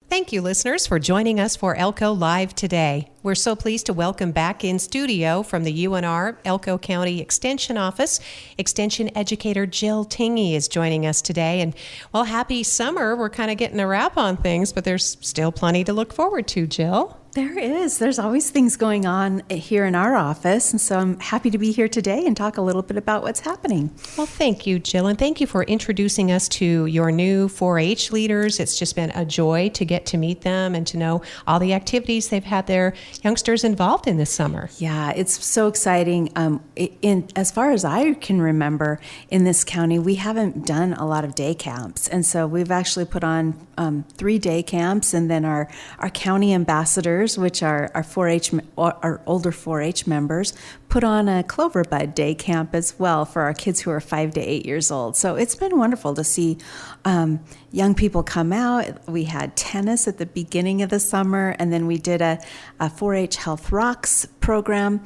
Thank you, listeners, for joining us for Elko Live today. We're so pleased to welcome back in studio from the UNR Elko County Extension Office. Extension Educator Jill Tingey is joining us today. And, well, happy summer. We're kind of getting a wrap on things, but there's still plenty to look forward to, Jill. There is. There's always things going on here in our office, and so I'm happy to be here today and talk a little bit about what's happening. Well, thank you, Jill, and thank you for introducing us to your new 4-H leaders. It's just been a joy to get to meet them and to know all the activities they've had their youngsters involved in this summer. Yeah, it's so exciting. As far as I can remember, in this county, we haven't done a lot of day camps, and so we've actually put on 3 day camps, and then our county ambassadors, which are our 4-H, our older 4-H members, put on a Clover Bud Day camp as well for our kids who are 5 to 8 years old. So it's been wonderful to see young people come out. We had tennis at the beginning of the summer, and then we did a 4-H Health Rocks program,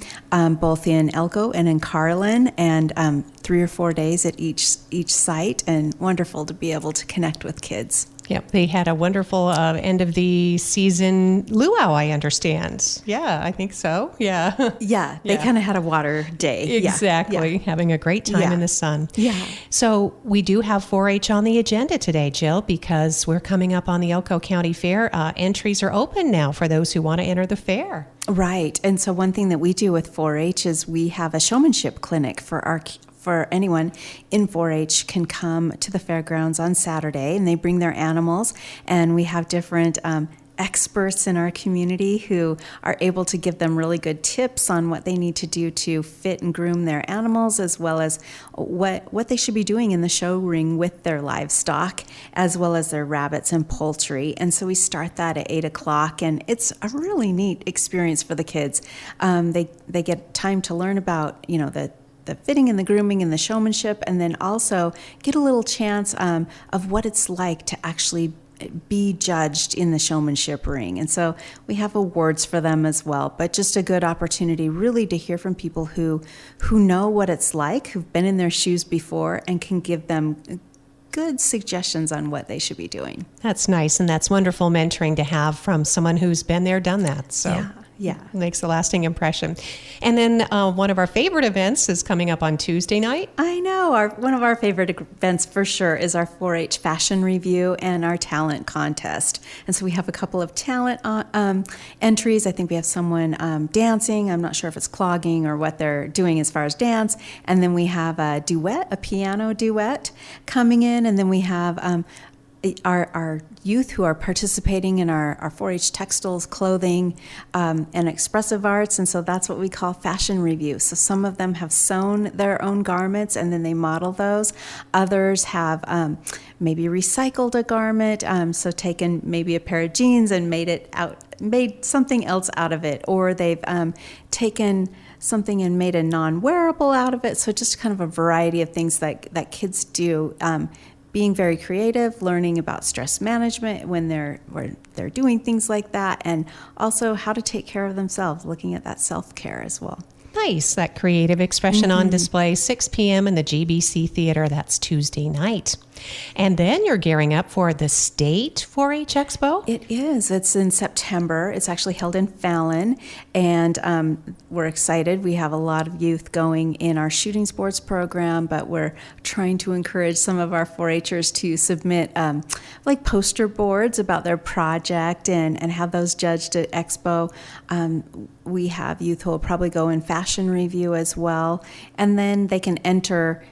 both in Elko and in Carlin, and 3 or 4 days at each site, and wonderful to be able to connect with kids. Yep, they had a wonderful end of the season luau, I understand. Yeah, I think so. Yeah. Yeah, they kind of had a water day. Exactly, having a great time in the sun. Yeah. So we do have 4-H on the agenda today, Jill, because we're coming up on the Elko County Fair. Entries are open now for those who want to enter the fair. Right, and so one thing that we do with 4-H is we have a showmanship clinic for anyone in 4-H can come to the fairgrounds on Saturday, and they bring their animals, and we have different experts in our community who are able to give them really good tips on what they need to do to fit and groom their animals, as well as what they should be doing in the show ring with their livestock, as well as their rabbits and poultry. And so we start that at 8 o'clock, and it's a really neat experience for the kids. They get time to learn about, the fitting and the grooming and the showmanship, and then also get a little chance of what it's like to actually be judged in the showmanship ring. And so we have awards for them as well, but just a good opportunity really to hear from people who know what it's like, who've been in their shoes before, and can give them good suggestions on what they should be doing. That's nice, and that's wonderful mentoring to have from someone who's been there, done that. So. Yeah. Makes a lasting impression. And then one of our favorite events is coming up on Tuesday night. I know. One of our favorite events for sure is our 4-H fashion review and our talent contest. And so we have a couple of talent entries. I think we have someone dancing. I'm not sure if it's clogging or what they're doing as far as dance. And then we have a duet, a piano duet coming in. And then we have our youth who are participating in our 4-H textiles, clothing, and expressive arts, and so that's what we call fashion review. So some of them have sewn their own garments and then they model those. Others have maybe recycled a garment, so taken maybe a pair of jeans and made something else out of it, or they've taken something and made a non-wearable out of it. So just kind of a variety of things that kids do. Being very creative, learning about stress management when they're doing things like that, and also how to take care of themselves, looking at that self-care as well. Nice, that creative expression on display, 6 p.m. in the GBC Theater. That's Tuesday night. And then you're gearing up for the State 4-H Expo? It is. It's in September. It's actually held in Fallon, and we're excited. We have a lot of youth going in our shooting sports program, but we're trying to encourage some of our 4-Hers to submit like poster boards about their project and have those judged at Expo. We have youth who will probably go in fashion review as well, and then they can enter,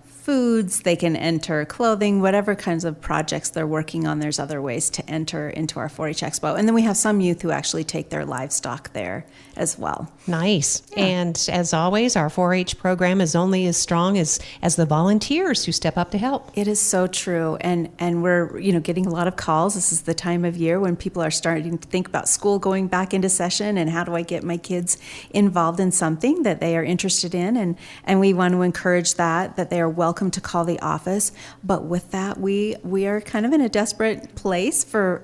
foods, they can enter clothing, whatever kinds of projects they're working on. There's other ways to enter into our 4-H Expo. And then we have some youth who actually take their livestock there as well. Nice. Yeah. And as always, our 4-H program is only as strong as the volunteers who step up to help. It is so true. And we're, getting a lot of calls. This is the time of year when people are starting to think about school going back into session and how do I get my kids involved in something that they are interested in. And we want to encourage that they are welcome welcome to call the office. But with that, we are kind of in a desperate place for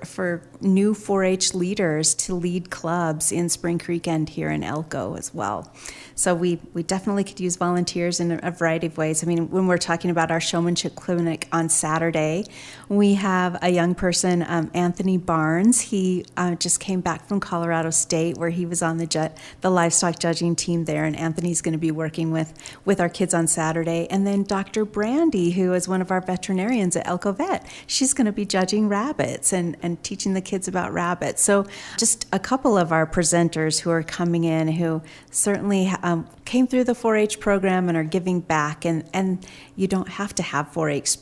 new 4-H leaders to lead clubs in Spring Creek and here in Elko as well. So we definitely could use volunteers in a variety of ways. I mean, when we're talking about our showmanship clinic on Saturday, we have a young person, Anthony Barnes. He just came back from Colorado State, where he was on the livestock judging team there, and Anthony's going to be working with our kids on Saturday. And then Dr. Brandy, who is one of our veterinarians at Elko Vet, she's going to be judging rabbits and teaching the kids about rabbits. So just a couple of our presenters who are coming in who certainly came through the 4-H program and are giving back, and you don't have to have 4-H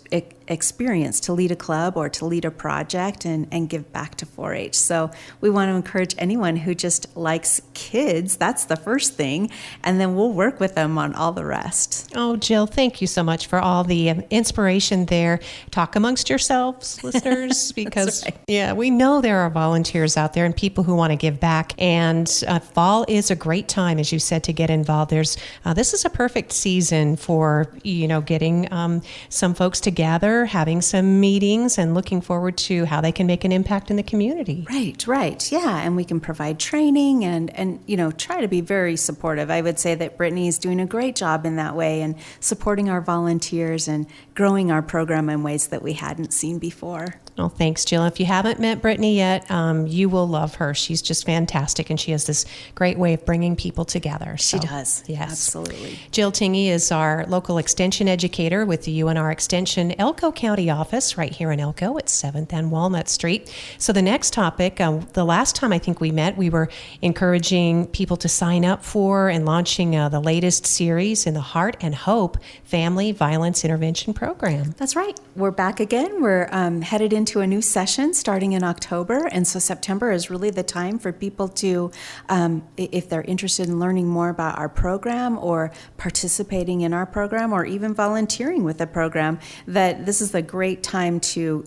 experience to lead a club or to lead a project and give back to 4-H. So we want to encourage anyone who just likes kids. That's the first thing, and then we'll work with them on all the rest. Oh, Jill, thank you so much for all the inspiration there. Talk amongst yourselves, listeners, because right. Yeah, we know there are volunteers out there and people who want to give back, and fall is a great time, as you said, to get involved. This is a perfect season for getting some folks together, having some meetings, and looking forward to how they can make an impact in the community. Right. Yeah, and we can provide training and try to be very supportive. I would say that Brittany is doing a great job in that way and supporting our volunteers and growing our program in ways that we hadn't seen before. Oh, thanks, Jill. If you haven't met Brittany yet, you will love her. She's just fantastic, and she has this great way of bringing people together. She does. Yes. Absolutely. Jill Tingey is our local extension educator with the UNR Extension Elko County office right here in Elko at 7th and Walnut Street. So the next topic, the last time I think we met, we were encouraging people to sign up for and launching the latest series in the Heart and Hope Family Violence Intervention Program. That's right. We're back again. We're headed into a new session starting in October, and so September is really the time for people to, if they're interested in learning more about our program or participating in our program or even volunteering with the program, that this is a great time to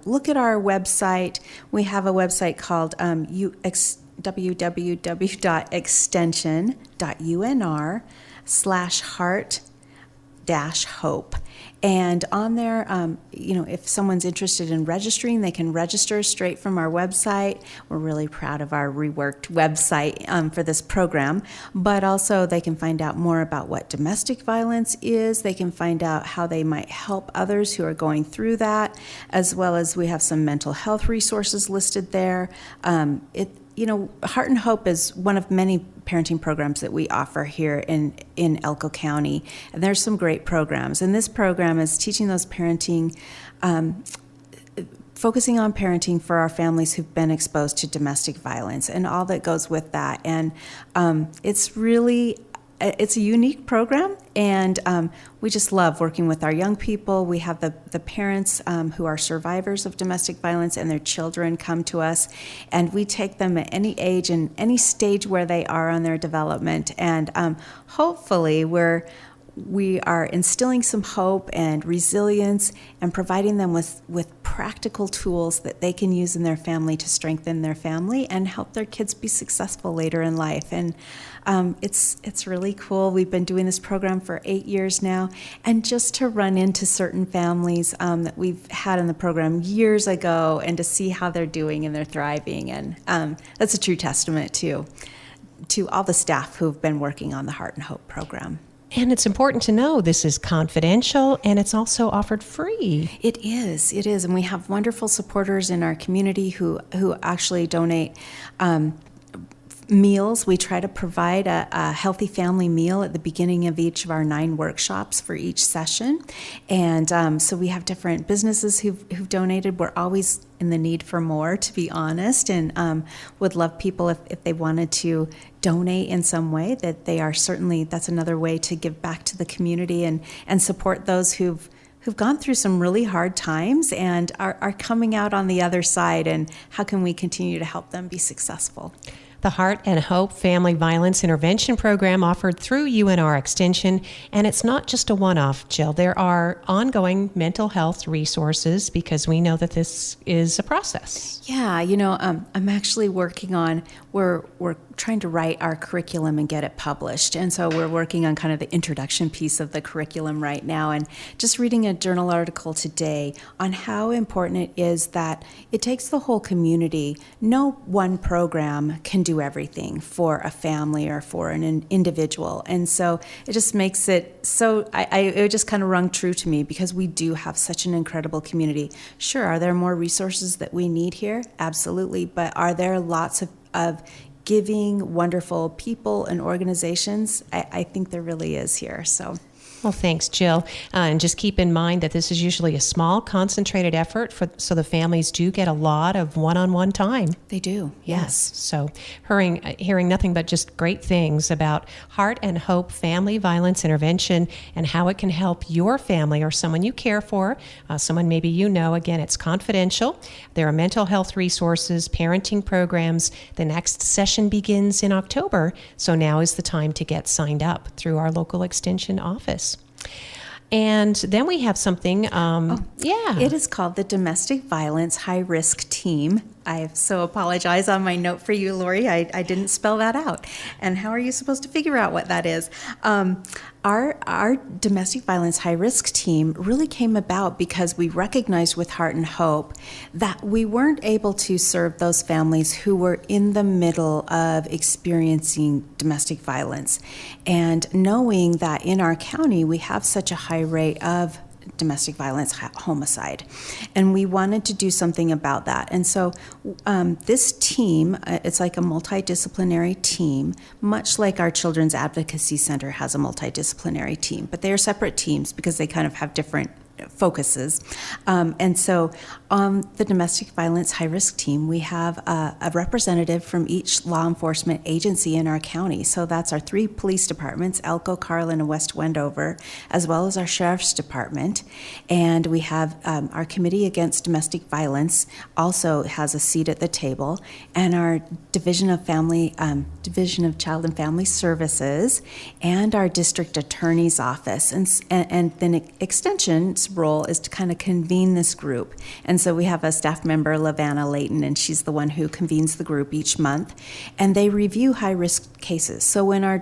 look at our website. We have a website called www.extension.unr/heart-hope. And on there, if someone's interested in registering, they can register straight from our website. We're really proud of our reworked website for this program. But also they can find out more about what domestic violence is. They can find out how they might help others who are going through that, as well as we have some mental health resources listed there. Heart and Hope is one of many parenting programs that we offer here in Elko County. And there's some great programs. And this program is teaching those parenting, focusing on parenting for our families who've been exposed to domestic violence and all that goes with that. And it's a unique program, and we just love working with our young people. We have the parents who are survivors of domestic violence, and their children come to us, and we take them at any age and any stage where they are on their development, and hopefully we are instilling some hope and resilience and providing them with practical tools that they can use in their family to strengthen their family and help their kids be successful later in life. And it's really cool. We've been doing this program for 8 years now, and just to run into certain families that we've had in the program years ago and to see how they're doing and they're thriving, and that's a true testament to all the staff who've been working on the Heart and Hope program. And it's important to know this is confidential, and it's also offered free. It is, and we have wonderful supporters in our community who actually donate meals. We try to provide a healthy family meal at the beginning of each of our 9 workshops for each session. And so we have different businesses who've donated. We're always in the need for more, to be honest, and would love people if they wanted to donate in some way, that they are certainly, that's another way to give back to the community and support those who've gone through some really hard times and are coming out on the other side, and how can we continue to help them be successful. The Heart and Hope Family Violence Intervention Program offered through UNR Extension, and it's not just a one-off, Jill. There are ongoing mental health resources because we know that this is a process. Yeah, I'm actually working on, we're trying to write our curriculum and get it published. And so we're working on kind of the introduction piece of the curriculum right now, and just reading a journal article today on how important it is that it takes the whole community. No one program can do everything for a family or for an individual. And so it just makes it so, it just kind of rung true to me, because we do have such an incredible community. Sure, are there more resources that we need here? Absolutely. But are there lots of giving, wonderful people and organizations? I think there really is here. So. Well, thanks, Jill. And just keep in mind that this is usually a small, concentrated effort, so the families do get a lot of one-on-one time. They do, yes. So hearing nothing but just great things about Heart and Hope Family Violence Intervention and how it can help your family or someone you care for, someone maybe you know. Again, it's confidential. There are mental health resources, parenting programs. The next session begins in October, so now is the time to get signed up through our local extension office. And then we have something, It is called the Domestic Violence High Risk Team. I so apologize on my note for you, Lori. I didn't spell that out. And how are you supposed to figure out what that is? Our Domestic Violence High Risk Team really came about because we recognized with Heart and Hope that we weren't able to serve those families who were in the middle of experiencing domestic violence. And knowing that in our county we have such a high rate of domestic violence, homicide, and we wanted to do something about that. And so this team, it's like a multidisciplinary team, much like our Children's Advocacy Center has a multidisciplinary team, but they are separate teams because they kind of have different focuses. And so on the Domestic Violence High Risk Team, we have a representative from each law enforcement agency in our county. So that's our 3 police departments, Elko, Carlin, and West Wendover, as well as our Sheriff's Department. And we have our Committee Against Domestic Violence also has a seat at the table, and our Division of Child and Family Services, and our District Attorney's Office. And then Extension's role is to kind of convene this group. And so we have a staff member, Lavanna Layton, and she's the one who convenes the group each month. And they review high-risk cases. So when our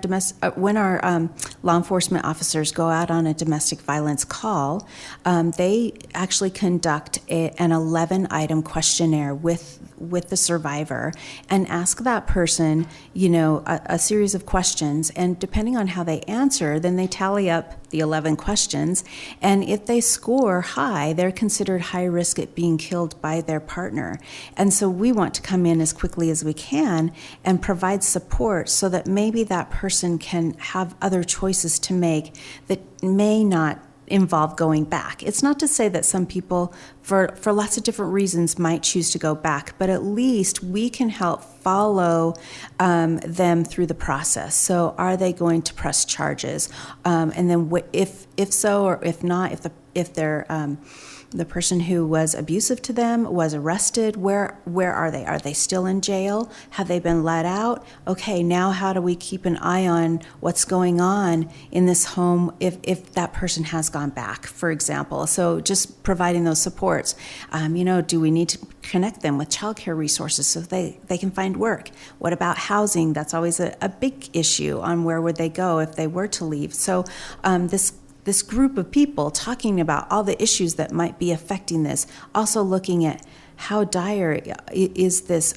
law enforcement officers go out on a domestic violence call, they actually conduct an 11-item questionnaire with the survivor and ask that person, a series of questions. And depending on how they answer, then they tally up the 11 questions. And if they score high, they're considered high risk at being killed by their partner. And so we want to come in as quickly as we can and provide support so that maybe that person can have other choices to make that may not involve going back. It's not to say that some people, for lots of different reasons, might choose to go back, but at least we can help follow them through the process. So are they going to press charges? And then if so, or if not, if they're the person who was abusive to them was arrested, where are they? Are they still in jail? Have they been let out? Okay, now how do we keep an eye on what's going on in this home if that person has gone back, for example? So just providing those supports. Do we need to connect them with childcare resources so they can find work? What about housing? That's always a big issue on where would they go if they were to leave. So this group of people talking about all the issues that might be affecting this, also looking at how dire is this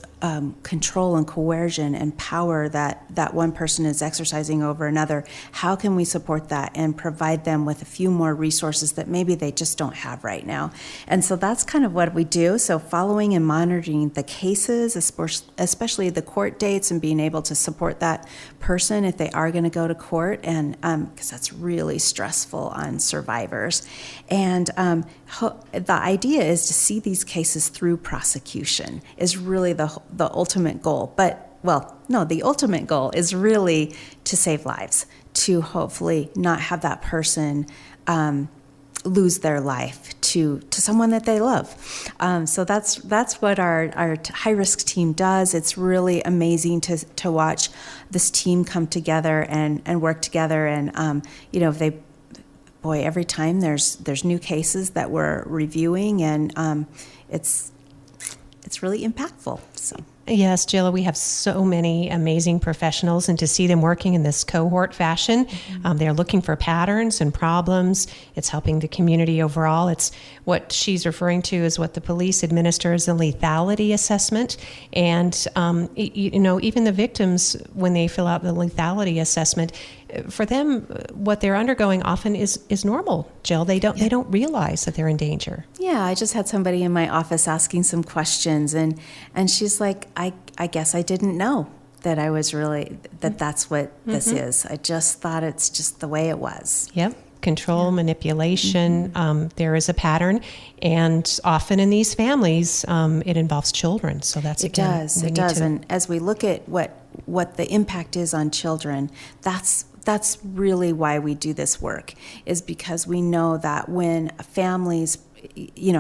control and coercion and power that one person is exercising over another. How can we support that and provide them with a few more resources that maybe they just don't have right now? And so that's kind of what we do. So following and monitoring the cases, especially the court dates, and being able to support that person if they are going to go to court, and because that's really stressful on survivors. And the idea is to see these cases through prosecution is really the ultimate goal. The ultimate goal is really to save lives, to hopefully not have that person lose their life to someone that they love. So that's what our high-risk team does. It's really amazing to watch this team come together and work together. And every time there's new cases that we're reviewing, and it's really impactful. So. Yes, Jill, we have so many amazing professionals, and to see them working in this cohort fashion, they're looking for patterns and problems. It's helping the community overall. It's what she's referring to is what the police administers a lethality assessment. And, even the victims, when they fill out the lethality assessment, for them, what they're undergoing often is normal, Jill. They don't realize that they're in danger. Yeah, I just had somebody in my office asking some questions, and she's like, I guess I didn't know that I was really, that's what this is. I just thought it's just the way it was. Yep. Control, manipulation, there is a pattern, and often in these families, it involves children. So that's It does. And as we look at what the impact is on children, that's really why we do this work, is because we know that when families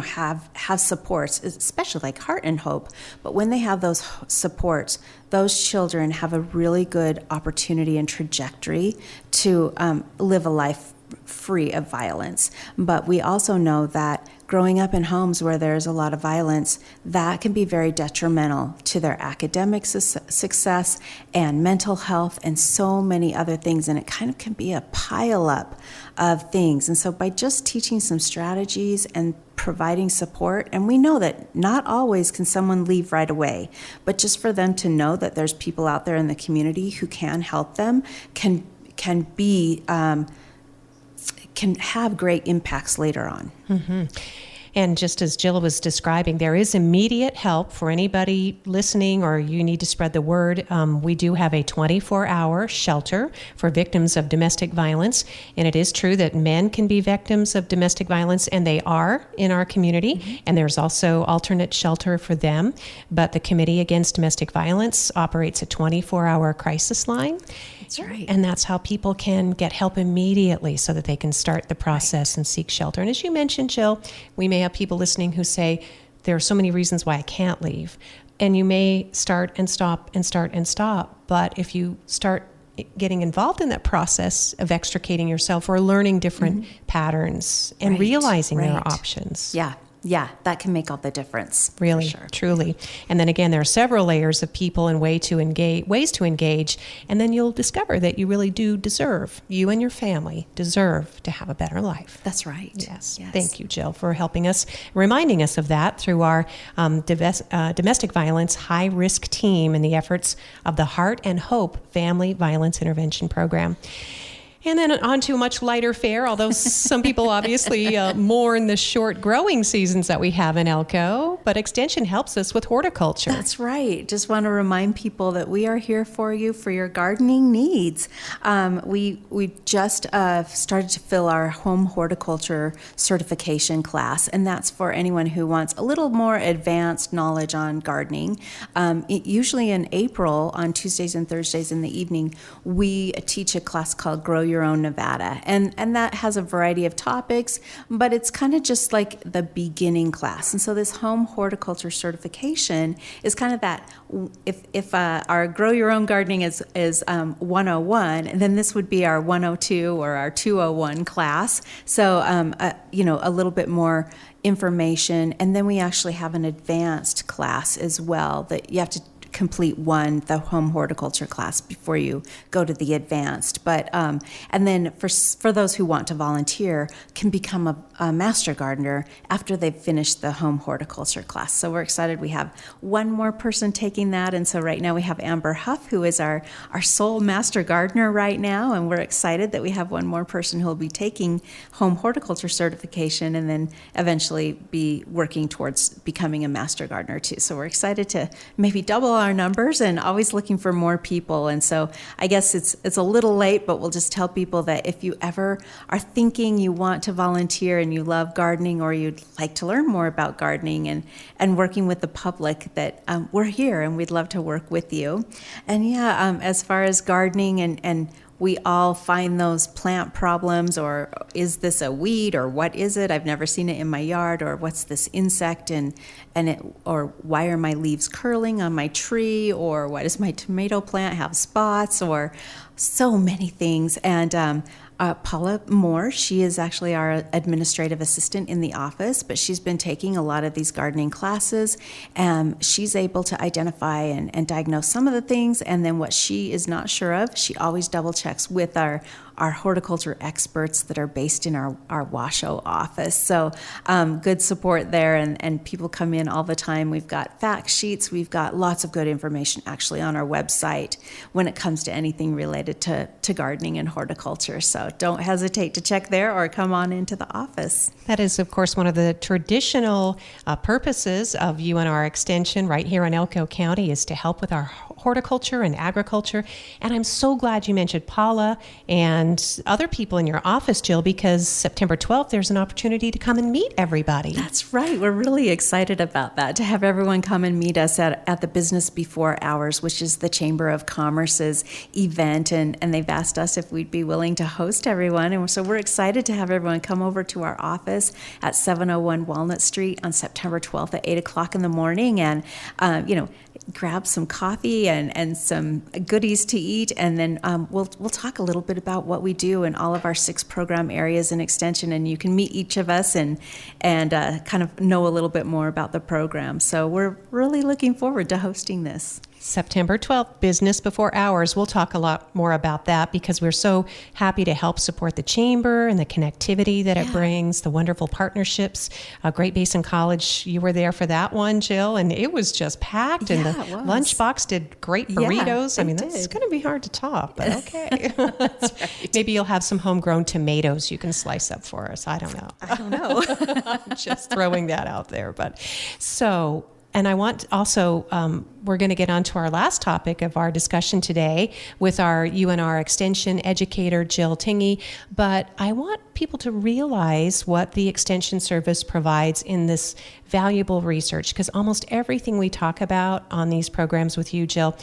have supports, especially like Heart and Hope, but when they have those supports, those children have a really good opportunity and trajectory to live a life free of violence. But we also know that growing up in homes where there's a lot of violence, that can be very detrimental to their academic success and mental health and so many other things. And it kind of can be a pile up of things. And so by just teaching some strategies and providing support, and we know that not always can someone leave right away, but just for them to know that there's people out there in the community who can help them can have great impacts later on. Mm-hmm. And just as Jill was describing, there is immediate help for anybody listening, or you need to spread the word. We do have a 24-hour shelter for victims of domestic violence. And it is true that men can be victims of domestic violence, and they are in our community. And there's also alternate shelter for them. But the Committee Against Domestic Violence operates a 24-hour crisis line. That's right. And that's how people can get help immediately so that they can start the process and seek shelter. And as you mentioned, Jill, we may have people listening who say, there are so many reasons why I can't leave. And you may start and stop and start and stop. But if you start getting involved in that process of extricating yourself or learning different patterns and realizing there are options. Yeah, that can make all the difference. Really, for sure. Truly. And then again, there are several layers of people and ways to engage, and then you'll discover that you really do deserve, you and your family deserve to have a better life. That's right. Yes. Thank you, Jill, for helping us, reminding us of that through our domestic violence high-risk team and the efforts of the Heart and Hope Family Violence Intervention Program. And then on to a much lighter fare, although some people obviously mourn the short growing seasons that we have in Elko, but Extension helps us with horticulture. That's right. Just want to remind people that we are here for you for your gardening needs. We just started to fill our home horticulture certification class, and that's for anyone who wants a little more advanced knowledge on gardening. Usually in April, on Tuesdays and Thursdays in the evening, we teach a class called Grow Your Own Nevada, and that has a variety of topics, but it's kind of just like the beginning class. And so this home horticulture certification is kind of that, if our Grow Your Own Gardening is 101, then this would be our 102 or our 201 class. So a little bit more information, and then we actually have an advanced class as well that you have to complete the home horticulture class before you go to the advanced. But and then for those who want to volunteer, can become a master gardener after they've finished the home horticulture class. So we're excited. We have one more person taking that, and so right now we have Amber Huff, who is our sole master gardener right now, and we're excited that we have one more person who will be taking home horticulture certification and then eventually be working towards becoming a master gardener too. So we're excited to maybe double our numbers and always looking for more people. And so I guess it's a little late, but we'll just tell people that if you ever are thinking you want to volunteer and you love gardening, or you'd like to learn more about gardening and working with the public, that we're here and we'd love to work with you. And as far as gardening and we all find those plant problems, or is this a weed, or what is it? I've never seen it in my yard, or what's this insect, or why are my leaves curling on my tree, or why does my tomato plant have spots, or so many things. And Paula Moore. She is actually our administrative assistant in the office, but she's been taking a lot of these gardening classes. She's able to identify and diagnose some of the things, and then what she is not sure of, she always double checks with our horticulture experts that are based in our Washoe office. So good support there, and people come in all the time. We've got fact sheets. We've got lots of good information actually on our website when it comes to anything related to gardening and horticulture. So don't hesitate to check there or come on into the office. That is, of course, one of the traditional purposes of UNR Extension right here in Elko County is to help with our horticulture and agriculture. And I'm so glad you mentioned Paula and other people in your office, Jill, because September 12th, there's an opportunity to come and meet everybody. That's right. We're really excited about that, to have everyone come and meet us at the Business Before Hours, which is the Chamber of Commerce's event. And they've asked us if we'd be willing to host everyone. And so we're excited to have everyone come over to our office at 701 Walnut Street on September 12th at 8 o'clock in the morning. And, grab some coffee and some goodies to eat, and then we'll talk a little bit about what we do in all of our 6 program areas in Extension, and you can meet each of us and kind of know a little bit more about the program. So we're really looking forward to hosting this. September 12th, Business Before Hours. We'll talk a lot more about that because we're so happy to help support the Chamber and the connectivity that it brings, the wonderful partnerships. Great Basin College, you were there for that one, Jill, and it was just packed, and the lunchbox did great burritos. I mean, that's going to be hard to top, but okay. That's right. Maybe you'll have some homegrown tomatoes you can slice up for us. I don't know. I don't know. Just throwing that out there. But so... And I want also, we're going to get on to our last topic of our discussion today with our UNR Extension educator, Jill Tingey. But I want people to realize what the Extension Service provides in this valuable research, because almost everything we talk about on these programs with you, Jill,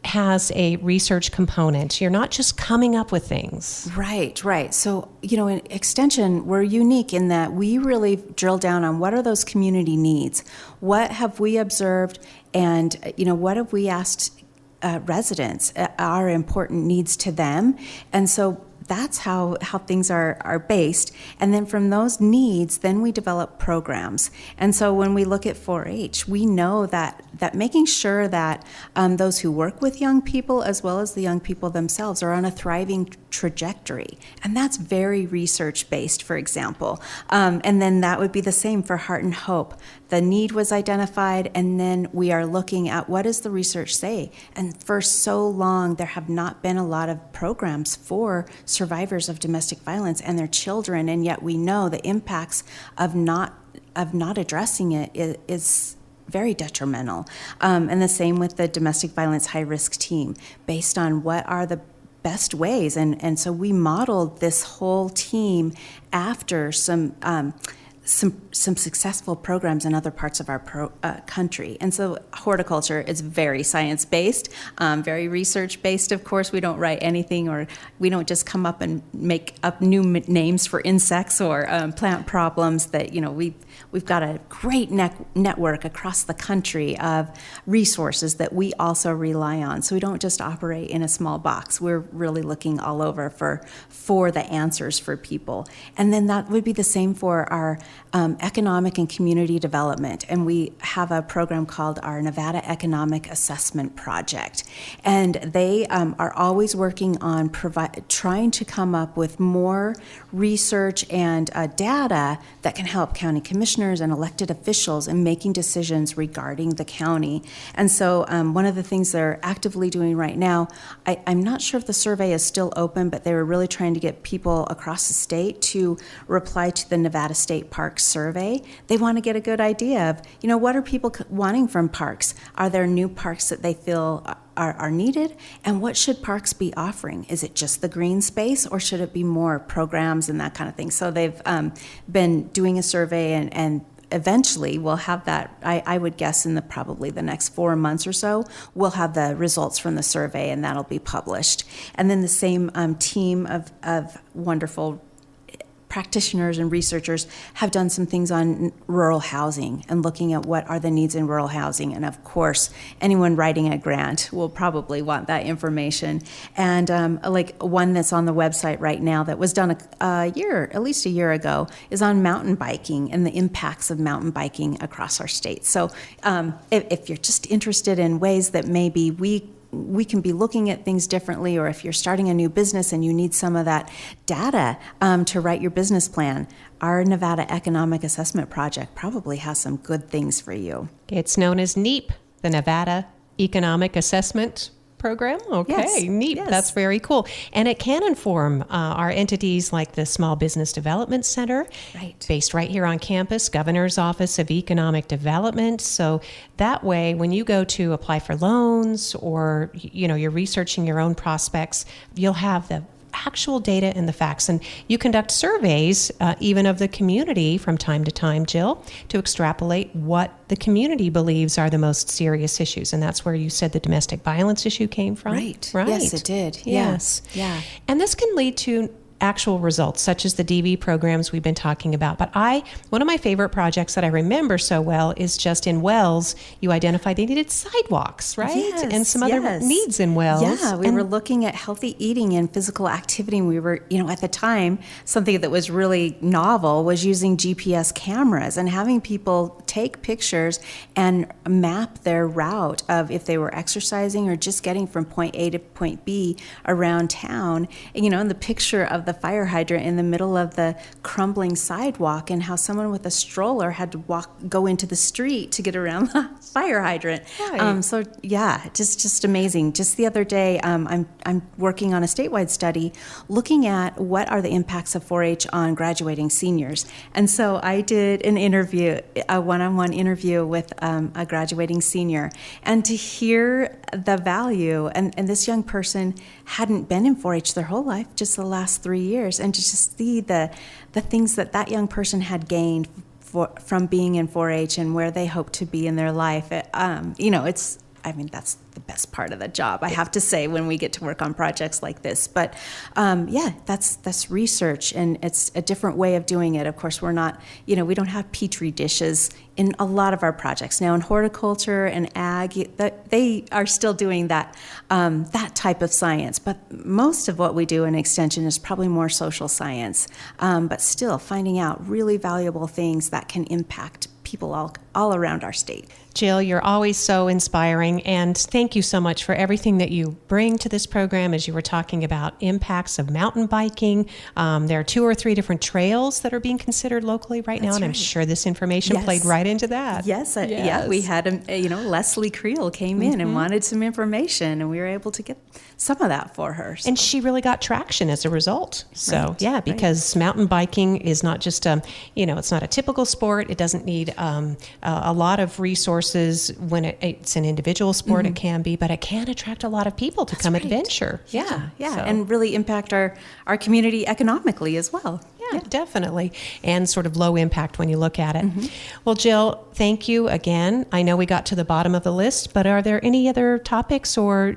has a research component. You're not just coming up with things. Right. So, in Extension, we're unique in that we really drill down on what are those community needs? What have we observed? And, what have we asked residents are important needs to them? And so that's how things are based. And then from those needs, then we develop programs. And so when we look at 4-H, we know that making sure that those who work with young people as well as the young people themselves are on a thriving trajectory. And that's very research-based, for example. And then that would be the same for Heart and Hope. The need was identified, and then we are looking at what does the research say. And for so long, there have not been a lot of programs for survivors of domestic violence and their children, and yet we know the impacts of not addressing it is very detrimental. And the same with the domestic violence high-risk team, based on what are the best ways. And so we modeled this whole team after some successful programs in other parts of our country. And so horticulture is very science-based, very research-based, of course. We don't write anything, or we don't just come up and make up new names for insects or plant problems. That, we've got a great network across the country of resources that we also rely on. So we don't just operate in a small box. We're really looking all over for the answers for people. And then that would be the same for our economic and community development. And we have a program called our Nevada Economic Assessment Project. And they are always working on trying to come up with more research and data that can help county commissioners and elected officials in making decisions regarding the county. And so one of the things they're actively doing right now, I'm not sure if the survey is still open, but they were really trying to get people across the state to reply to the Nevada State Parks survey. They want to get a good idea of, what are people wanting from parks? Are there new parks that they feel are needed? And what should parks be offering? Is it just the green space, or should it be more programs and that kind of thing? So they've been doing a survey, and eventually we'll have that, I would guess in probably the next 4 months or so, we'll have the results from the survey, and that'll be published. And then the same team of wonderful practitioners and researchers have done some things on rural housing and looking at what are the needs in rural housing. And of course, anyone writing a grant will probably want that information. And like one that's on the website right now that was done at least a year ago, is on mountain biking and the impacts of mountain biking across our state. So if you're just interested in ways that maybe we can be looking at things differently, or if you're starting a new business and you need some of that data to write your business plan, our Nevada Economic Assessment Project probably has some good things for you. It's known as NEAP, the Nevada Economic Assessment Program. Okay, Yes, neat. yes. That's very cool. And it can inform our entities like the Small Business Development Center, Right. based right here on campus, Governor's Office of Economic Development. So that way, when you go to apply for loans or, you're researching your own prospects, you'll have the actual data and the facts. And you conduct surveys, even of the community from time to time, Jill, to extrapolate what the community believes are the most serious issues. And that's where you said the domestic violence issue came from. Right. Right. Yes, it did. Yes. Yeah. And this can lead to actual results, such as the DV programs we've been talking about. But one of my favorite projects that I remember so well is just in Wells, you identified they needed sidewalks, right? Yes, and some other yes. needs in Wells. Yeah, we were looking at healthy eating and physical activity. And we were, at the time, something that was really novel was using GPS cameras and having people take pictures and map their route of if they were exercising or just getting from point A to point B around town. And the picture of the fire hydrant in the middle of the crumbling sidewalk, and how someone with a stroller had to go into the street to get around the fire hydrant. Right. So yeah, just amazing. Just the other day, I'm working on a statewide study looking at what are the impacts of 4-H on graduating seniors. And so I did an interview, a one-on-one interview with a graduating senior, and to hear the value, and this young person hadn't been in 4-H their whole life, just the last 3 years, and to just see the things that young person had gained from being in 4-H and where they hope to be in their life. That's the best part of the job, I have to say, when we get to work on projects like this. But that's research, and it's a different way of doing it. Of course, we're not, we don't have petri dishes in a lot of our projects. Now in horticulture and ag, they are still doing that type of science. But most of what we do in extension is probably more social science, but still finding out really valuable things that can impact people all around our state. Jill, you're always so inspiring, and thank you so much for everything that you bring to this program. As you were talking about impacts of mountain biking, there are 2 or 3 different trails that are being considered locally right now, That's and I'm right. sure this information Yes. played right into that. Yes, yeah, we had Leslie Creel came in and wanted some information, and we were able to get some of that for her. So. And she really got traction as a result. So, Right, yeah, because mountain biking is not just, it's not a typical sport. It doesn't need a lot of resources when it's an individual sport. It can be, but it can attract a lot of people to come right. adventure. Yeah, So- and really impact our community economically as well. Yeah, definitely. And sort of low impact when you look at it. Well, Jill, thank you again. I know we got to the bottom of the list, but are there any other topics or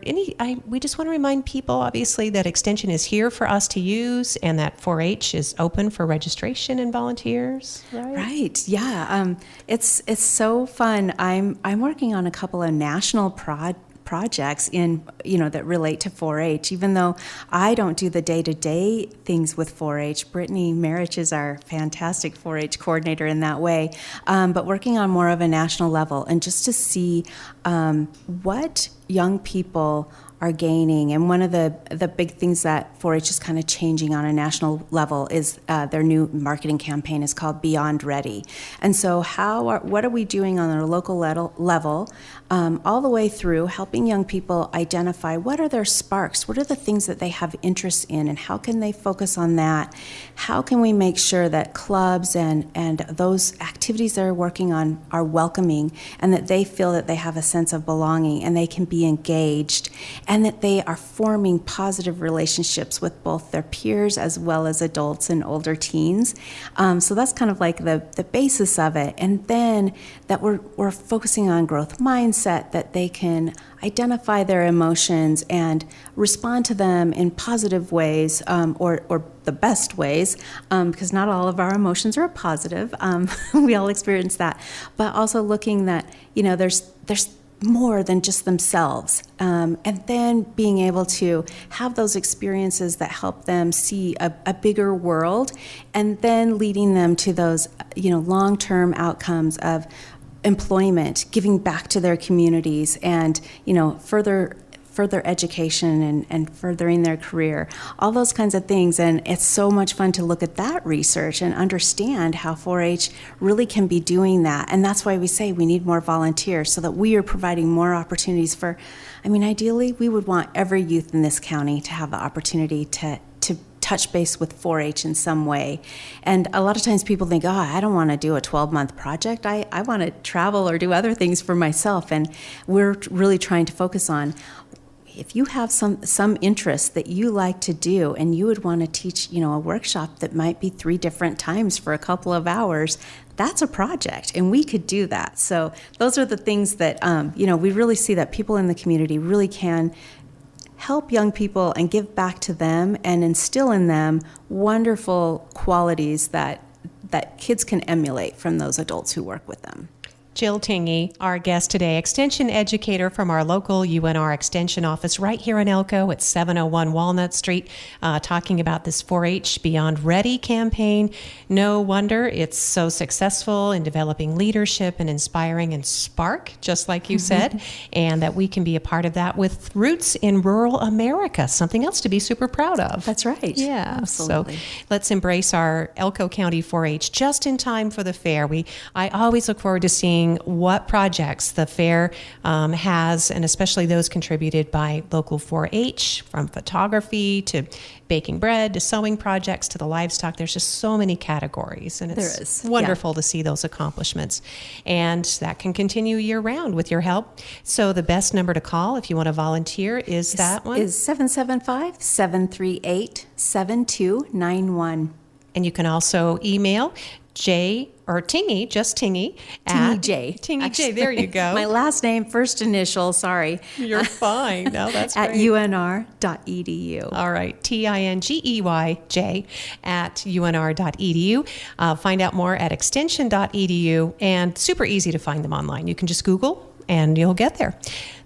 we just want to remind people, obviously, that Extension is here for us to use and that 4-H is open for registration and volunteers, right? Right. Yeah. It's so fun. I'm working on a couple of national projects that relate to 4-H. Even though I don't do the day-to-day things with 4-H, Brittany Marich is our fantastic 4-H coordinator in that way. But working on more of a national level, and just to see what young people are gaining. And one of the big things that 4-H is kind of changing on a national level is their new marketing campaign is called Beyond Ready. And so what are we doing on a local level all the way through helping young people identify what are their sparks, what are the things that they have interest in, and how can they focus on that? How can we make sure that clubs and those activities they're working on are welcoming, and that they feel that they have a sense of belonging and they can be engaged, and that they are forming positive relationships with both their peers as well as adults and older teens. So that's kind of like the basis of it. And then that we're focusing on growth mindset mindset that they can identify their emotions and respond to them in positive ways, or the best ways, because not all of our emotions are positive. We all experience that. But also looking that, there's more than just themselves. And then being able to have those experiences that help them see a bigger world, and then leading them to those, long-term outcomes of employment, giving back to their communities, and, further education and furthering their career, all those kinds of things. And it's so much fun to look at that research and understand how 4-H really can be doing that. And that's why we say we need more volunteers, so that we are providing more opportunities for, ideally, we would want every youth in this county to have the opportunity to touch base with 4-H in some way. And a lot of times people think, I don't want to do a 12-month project. I want to travel or do other things for myself. And we're really trying to focus on, if you have some interest that you like to do and you would want to teach, a workshop that might be 3 different times for a couple of hours, that's a project, and we could do that. So those are the things that, we really see that people in the community really can help young people and give back to them and instill in them wonderful qualities that kids can emulate from those adults who work with them. Jill Tingey, our guest today, Extension Educator from our local UNR Extension office right here in Elko at 701 Walnut Street, talking about this 4-H Beyond Ready campaign. No wonder it's so successful in developing leadership and inspiring and spark, just like you said, and that we can be a part of that with roots in rural America, something else to be super proud of. That's right. Yeah, absolutely. So let's embrace our Elko County 4-H just in time for the fair. I always look forward to seeing what projects the fair has, and especially those contributed by local 4-H, from photography to baking bread to sewing projects to the livestock. There's just so many categories, and it's wonderful to see those accomplishments. And that can continue year round with your help. So the best number to call if you want to volunteer is that one? Is 775-738-7291. And you can also email Tingey, just Tingey. Tingey J, there you go. My last name, first initial, sorry. You're fine. No, that's at great. UNR.edu. All right, TINGEYJ at UNR.edu. Find out more at extension.edu, and super easy to find them online. You can just Google and you'll get there.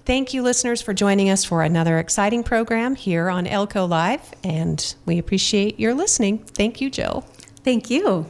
Thank you, listeners, for joining us for another exciting program here on Elko Live, and we appreciate your listening. Thank you, Jill. Thank you.